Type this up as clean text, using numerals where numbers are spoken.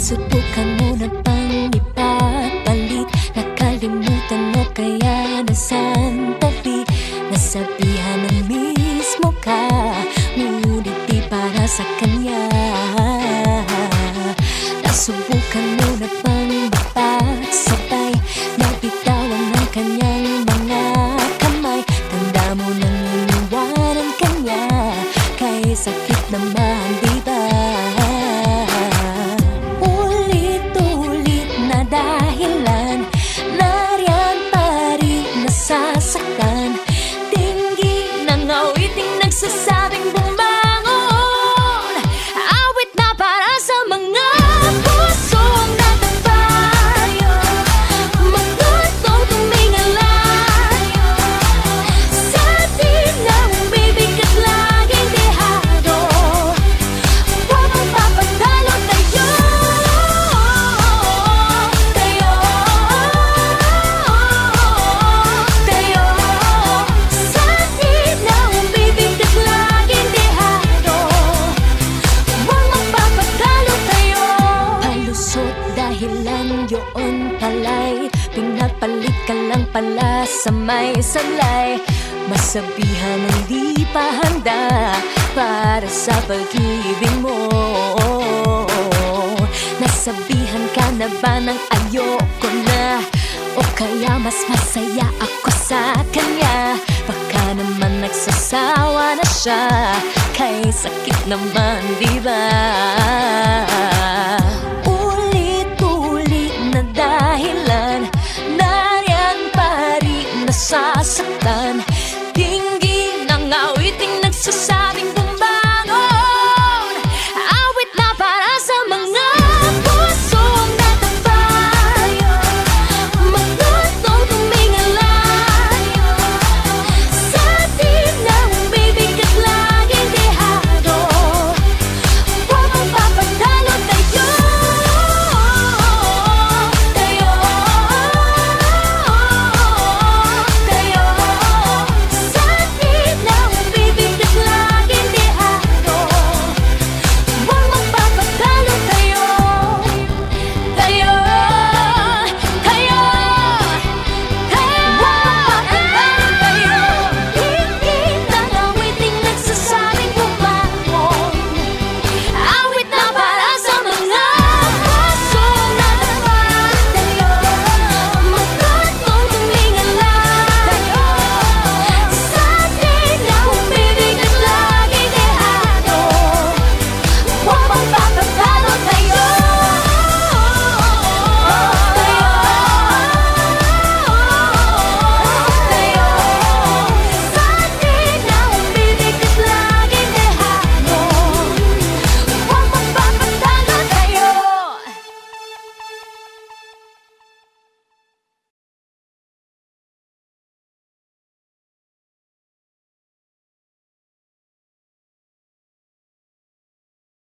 Nasubukan mo na bang ipapalit? Nakalimutan mo kaya nasandali? Nasabihan ng mismo ka, ngunit di para sa kanya. Nasubukan mo na bang mapagsabay? Nabitawan ng kanyang mga kamay. Tanda mo nang iniwanan kanya, kay sakit naman, di ba? Ulit-ulit na dahilan, nariyan pa rin nasasaktan. Tingin ng awiting nagsasabing bumangon, awit na para sa mga pusong natapayo, mga tungtuming alayo, sa di na umibig at laging dehado. Huwag magpapadalo tayo, tayo, tayo, sa di na umibig at laging dehado. Huwag magpapadalo tayo. Palusot dahilan yun pala'y pinapalit ka lang pala sa may salay. Masabihan ng di pa handa para sa pag-ibig mo. Nasabihan ka na ba ng ayoko na, o kaya mas masaya ako sa kanya? Baka naman nagsasawa na siya, kay sakit naman, di ba? Ulit-ulit na dahilan, nariyan pa rin nasasaktan.